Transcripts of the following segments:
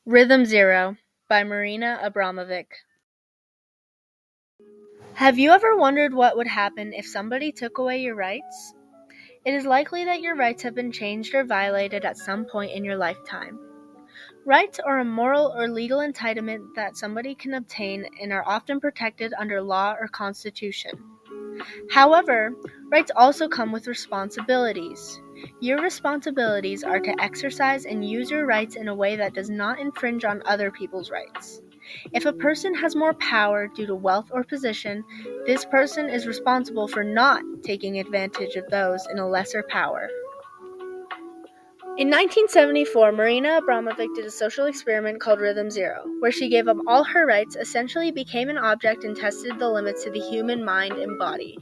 Rhythm Zero by Marina Abramovic. Have you ever wondered what would happen if somebody took away your rights? It is likely that your rights have been changed or violated at some point in your lifetime. Rights are a moral or legal entitlement that somebody can obtain and are often protected under law or constitution. However, rights also come with responsibilities. Your responsibilities are to exercise and use your rights in a way that does not infringe on other people's rights. If a person has more power due to wealth or position, this person is responsible for not taking advantage of those in a lesser power. In 1974, Marina Abramovic did a social experiment called Rhythm Zero, where she gave up all her rights, essentially became an object, and tested the limits to the human mind and body.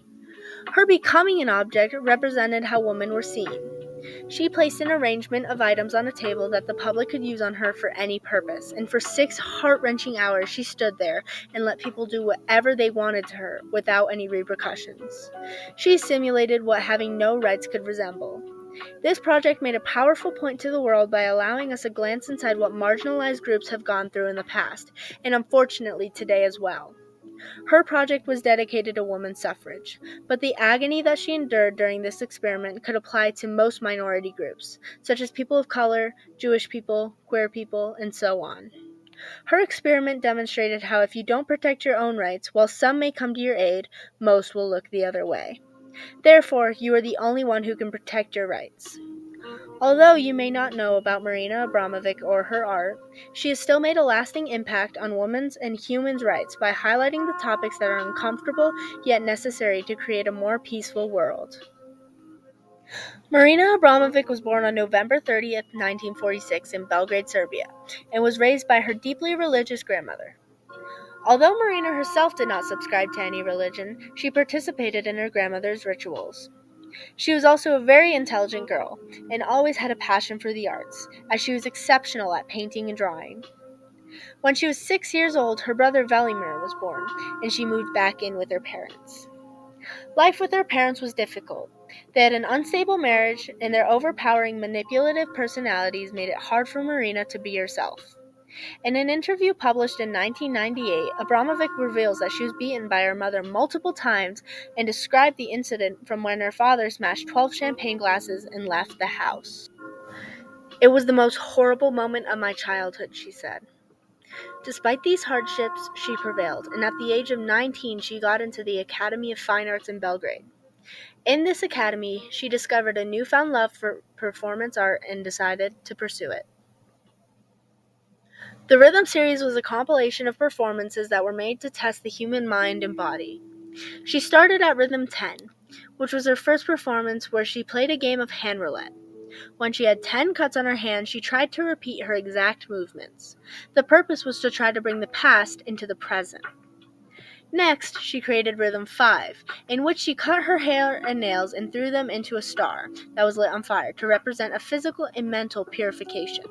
Her becoming an object represented how women were seen. She placed an arrangement of items on a table that the public could use on her for any purpose, and for 6 heart-wrenching hours she stood there and let people do whatever they wanted to her without any repercussions. She simulated what having no rights could resemble. This project made a powerful point to the world by allowing us a glance inside what marginalized groups have gone through in the past, and unfortunately today as well. Her project was dedicated to women's suffrage, but the agony that she endured during this experiment could apply to most minority groups, such as people of color, Jewish people, queer people, and so on. Her experiment demonstrated how if you don't protect your own rights, while some may come to your aid, most will look the other way. Therefore, you are the only one who can protect your rights. Although you may not know about Marina Abramovic or her art, she has still made a lasting impact on women's and humans' rights by highlighting the topics that are uncomfortable yet necessary to create a more peaceful world. Marina Abramovic was born on November 30th, 1946 in Belgrade, Serbia, and was raised by her deeply religious grandmother. Although Marina herself did not subscribe to any religion, she participated in her grandmother's rituals. She was also a very intelligent girl, and always had a passion for the arts, as she was exceptional at painting and drawing. When she was 6 years old, her brother Velimir was born, and she moved back in with her parents. Life with her parents was difficult. They had an unstable marriage, and their overpowering manipulative personalities made it hard for Marina to be herself. In an interview published in 1998, Abramovic reveals that she was beaten by her mother multiple times and described the incident from when her father smashed 12 champagne glasses and left the house. "It was the most horrible moment of my childhood," she said. Despite these hardships, she prevailed, and at the age of 19, she got into the Academy of Fine Arts in Belgrade. In this academy, she discovered a newfound love for performance art and decided to pursue it. The Rhythm series was a compilation of performances that were made to test the human mind and body. She started at Rhythm 10, which was her first performance where she played a game of hand roulette. When she had 10 cuts on her hand, she tried to repeat her exact movements. The purpose was to try to bring the past into the present. Next, she created Rhythm 5, in which she cut her hair and nails and threw them into a star that was lit on fire to represent a physical and mental purification,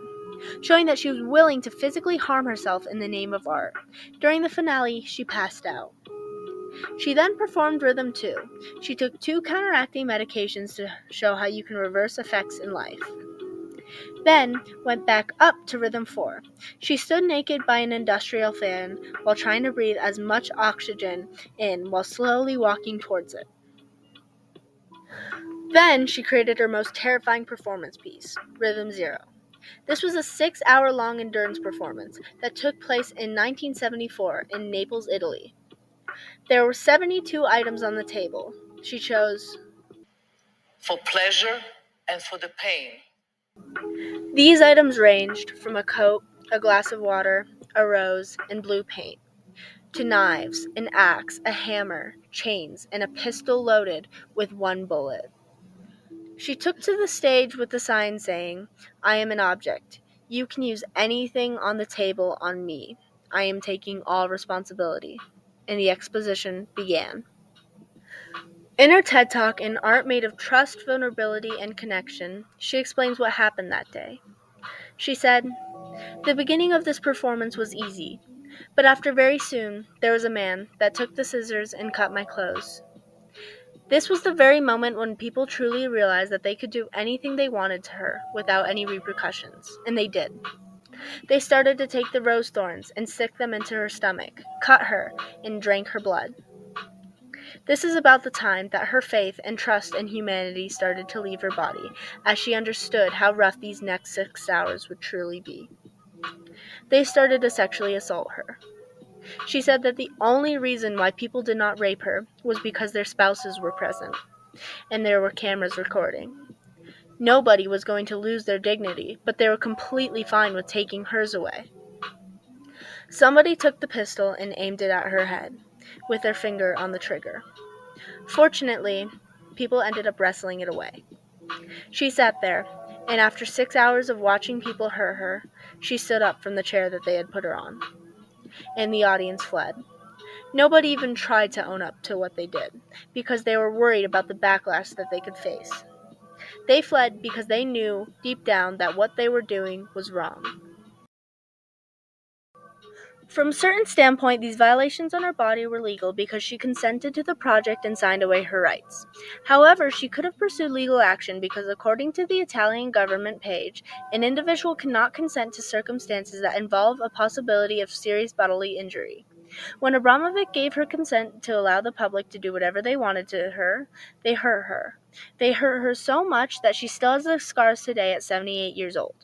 showing that she was willing to physically harm herself in the name of art. During the finale, she passed out. She then performed Rhythm 2. She took 2 counteracting medications to show how you can reverse effects in life. Then went back up to Rhythm 4. She stood naked by an industrial fan while trying to breathe as much oxygen in while slowly walking towards it. Then she created her most terrifying performance piece, Rhythm Zero. This was a 6-hour-long endurance performance that took place in 1974 in Naples, Italy. There were 72 items on the table. She chose for pleasure and for the pain. These items ranged from a coat, a glass of water, a rose, and blue paint, to knives, an axe, a hammer, chains, and a pistol loaded with 1 bullet. She took to the stage with the sign saying, "I am an object. You can use anything on the table on me. I am taking all responsibility." And the exposition began. In her TED Talk, An Art Made of Trust, Vulnerability, and Connection, she explains what happened that day. She said, "The beginning of this performance was easy, but after very soon, there was a man that took the scissors and cut my clothes. This was the very moment when people truly realized that they could do anything they wanted to her without any repercussions, and they did. They started to take the rose thorns and stick them into her stomach, cut her, and drank her blood. This is about the time that her faith and trust in humanity started to leave her body, as she understood how rough these next 6 hours would truly be. They started to sexually assault her. She said that the only reason why people did not rape her was because their spouses were present, and there were cameras recording. Nobody was going to lose their dignity, but they were completely fine with taking hers away. Somebody took the pistol and aimed it at her head, with their finger on the trigger. Fortunately, people ended up wrestling it away. She sat there, and after 6 hours of watching people hurt her, she stood up from the chair that they had put her on, and the audience fled. Nobody even tried to own up to what they did, because they were worried about the backlash that they could face. They fled because they knew deep down that what they were doing was wrong. From a certain standpoint, these violations on her body were legal because she consented to the project and signed away her rights. However, she could have pursued legal action because, according to the Italian government page, an individual cannot consent to circumstances that involve a possibility of serious bodily injury. When Abramovic gave her consent to allow the public to do whatever they wanted to her, they hurt her. They hurt her so much that she still has the scars today at 78 years old.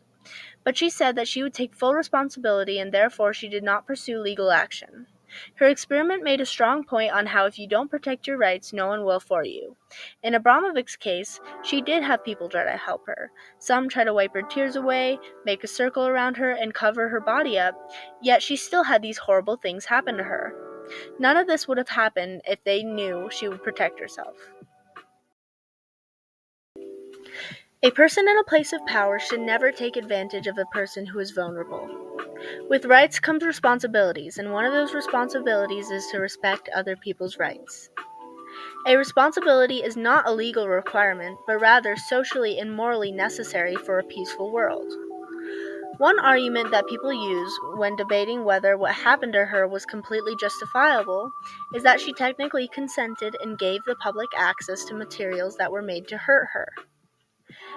But she said that she would take full responsibility and therefore she did not pursue legal action. Her experiment made a strong point on how if you don't protect your rights, no one will for you. In Abramovic's case, she did have people try to help her. Some tried to wipe her tears away, make a circle around her, and cover her body up, yet she still had these horrible things happen to her. None of this would have happened if they knew she would protect herself. A person in a place of power should never take advantage of a person who is vulnerable. With rights comes responsibilities, and one of those responsibilities is to respect other people's rights. A responsibility is not a legal requirement, but rather socially and morally necessary for a peaceful world. One argument that people use when debating whether what happened to her was completely justifiable is that she technically consented and gave the public access to materials that were made to hurt her.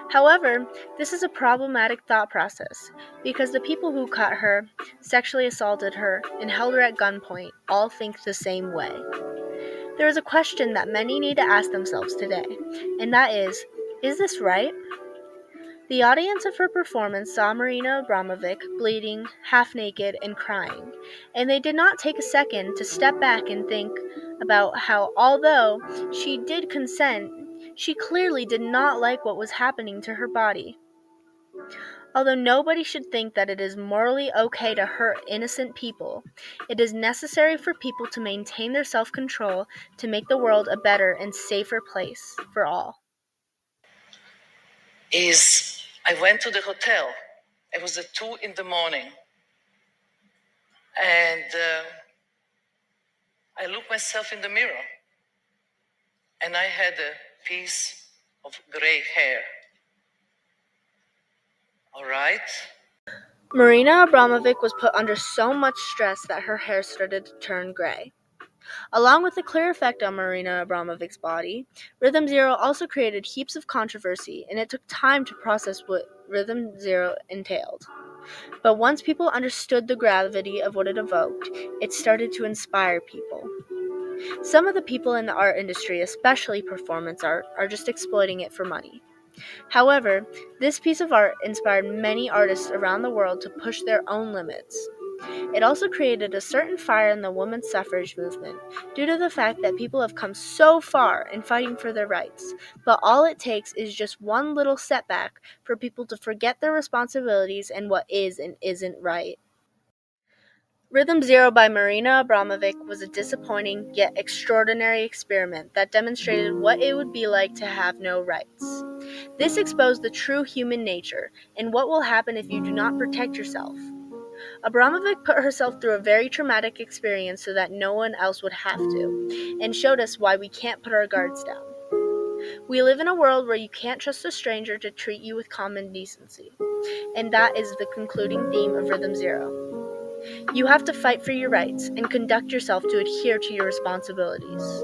However, this is a problematic thought process, because the people who cut her, sexually assaulted her, and held her at gunpoint all think the same way. There is a question that many need to ask themselves today, and that is this right? The audience of her performance saw Marina Abramovic bleeding, half-naked, and crying, and they did not take a second to step back and think about how, although she did consent, she clearly did not like what was happening to her body. Although nobody should think that it is morally okay to hurt innocent people, it is necessary for people to maintain their self-control to make the world a better and safer place for all. I went to the hotel. It was at 2 in the morning. And I looked myself in the mirror. And I had a piece of gray hair. All right? Marina Abramovic was put under so much stress that her hair started to turn gray. Along with the clear effect on Marina Abramovic's body, Rhythm Zero also created heaps of controversy, and it took time to process what Rhythm Zero entailed. But once people understood the gravity of what it evoked, it started to inspire people. Some of the people in the art industry, especially performance art, are just exploiting it for money. However, this piece of art inspired many artists around the world to push their own limits. It also created a certain fire in the women's suffrage movement due to the fact that people have come so far in fighting for their rights, but all it takes is just one little setback for people to forget their responsibilities and what is and isn't right. Rhythm Zero by Marina Abramovic was a disappointing yet extraordinary experiment that demonstrated what it would be like to have no rights. This exposed the true human nature and what will happen if you do not protect yourself. Abramovic put herself through a very traumatic experience so that no one else would have to, and showed us why we can't put our guards down. We live in a world where you can't trust a stranger to treat you with common decency, and that is the concluding theme of Rhythm Zero. You have to fight for your rights and conduct yourself to adhere to your responsibilities.